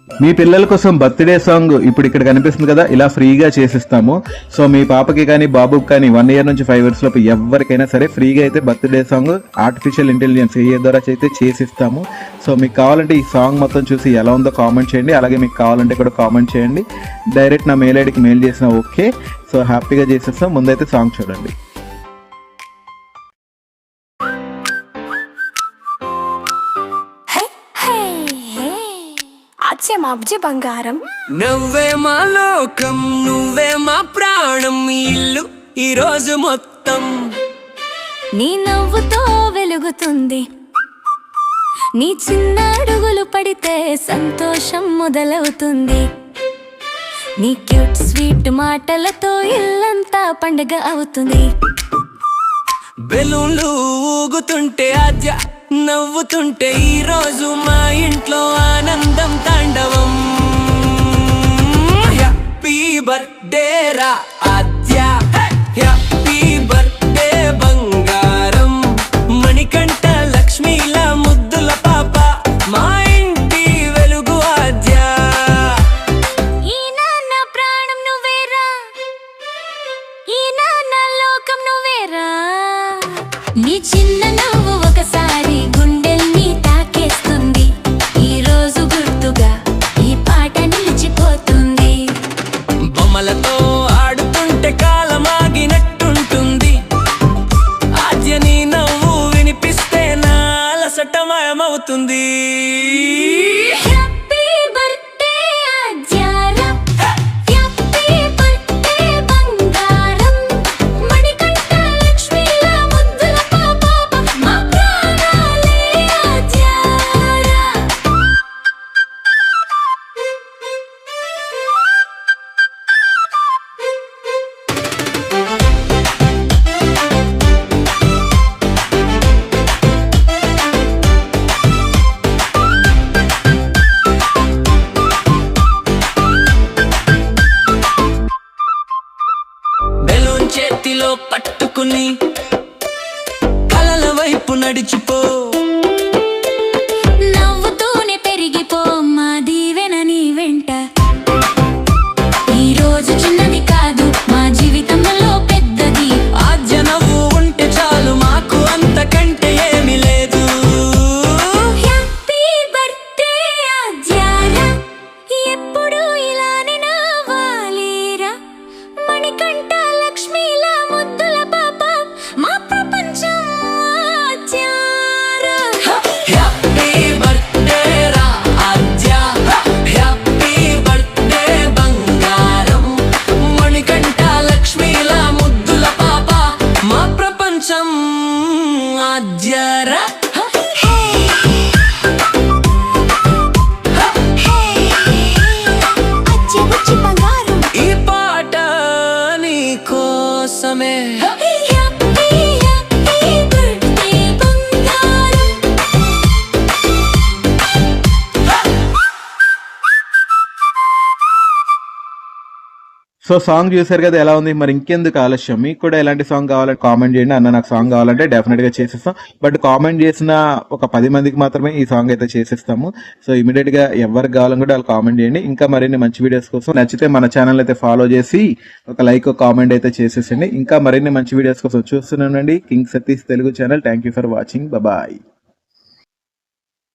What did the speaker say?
మీ పిల్లల కోసం birthday song ఇప్పుడు ఇక్కడ కనిపిస్తుంది కదా, ఇలా ఫ్రీగా చేసిస్తాము. సో మీ పాపకి కానీ బాబుకి కానీ 1 year నుంచి 5 years లోపు ఎవరికైనా సరే ఫ్రీగా అయితే బర్త్డే సాంగ్ ఆర్టిఫిషియల్ ఇంటెలిజెన్స్ ఏ ద్వారా అయితే చేసిస్తాము. సో మీకు కావాలంటే ఈ సాంగ్ మొత్తం చూసి ఎలా ఉందో కామెంట్ చేయండి. అలాగే మీకు కావాలంటే కూడా కామెంట్ చేయండి. డైరెక్ట్ నా మెయిల్ ఐడికి మెయిల్ చేసినా ఓకే. సో హ్యాపీగా చేసేస్తాం. ముందైతే సాంగ్ చూడండి. బంగారం నువ్వే మా లోకం, నువ్వే మా ప్రాణం, ఇల్లు ఈ రోజు మొత్తం నీ నవ్వుతో వెలుగుతుంది. నీ చిన్న అడుగులు పడితే సంతోషం మొదలవుతుంది. నీ క్యూట్ స్వీట్ మాటలతో ఇల్లంతా పండుగ అవుతుంది. బెలూన్లు ఊగుతుంటే ఆద్య నవ్వుతుంటే ఈ రోజు మా ఇంట్లో ఆనందం తాండవం. హ్యాపీ బర్త్డే రా ఆద్య, హ్యాపీ బర్త్డే బంగారం, మణికంఠ లక్ష్మీలా ముద్దుల పాప, మా ఇంటి వెలుగు ఆద్య. ఈ నాన్న ప్రాణం నువ్వేరా, ఈ నాన్న లోకం నువ్వేరా. నీ చిన్న నవ్వు ఒకసారి గుండెల్ని తాకేస్తుంది. ఈ రోజు గుర్తుగా ఈ పాట నిలిచిపోతుంది. బొమ్మలతో ఆడుతుంటే కాలమాగినట్టుంటుంది. ఆద్య నీ నవ్వు వినిపిస్తే నా అలసట మాయమవుతుంది. చేతిలో పట్టుకుని కలల వైపు నడిచిపో, నవ్వుతూనే పెరిగిపో, మా దీవెన నీ వెంట. ఈ రోజు చిన్నది కాదు, మా జీవితంలో పెద్దది. ఆద్య నవ్వు ఉంటే చాలు, మాకు అంతకంటే ఏమీ లేదు. హ్యాపీ బర్త్డే ఆద్యారా, ఎప్పుడు ఇలానే నవ్వాలిరా. మణికంఠ లక్ష్మీలా ముద్దుల పాప, మా ప్రపంచం ఆద్యారా. హ్యాపీ బర్త్డే రా ఆద్య, హ్యాపీ బర్త్డే బంగారం, మణికంఠ లక్ష్మీలా ముద్దుల పాప, మా ప్రపంచం ఆద్యరా. ఈ పాట నీ కోసమే. సో సాంగ్ చూసారు కదా ఎలా ఉంది. మరి ఇంకెందుకు ఆలస్యం, మీకు కూడా ఎలాంటి సాంగ్ కావాలంటే కామెంట్ చేయండి. అన్న నాకు సాంగ్ కావాలంటే డెఫినెట్గా చేసిస్తాం. బట్ కామెంట్ చేసిన ఒక 10 మందికి మాత్రమే ఈ సాంగ్ అయితే చేసిస్తాము. సో ఇమీడియట్గా ఎవరికి కావాలని కూడా వాళ్ళు కామెంట్ చేయండి. ఇంకా మరిన్ని మంచి వీడియోస్ కోసం నచ్చితే మన ఛానల్ అయితే ఫాలో చేసి ఒక లైక్ కామెంట్ అయితే చేసేసండి. ఇంకా మరిన్ని మంచి వీడియోస్ కోసం చూస్తున్నానండి king Satish Telugu channel. Thank you for watching. Bye.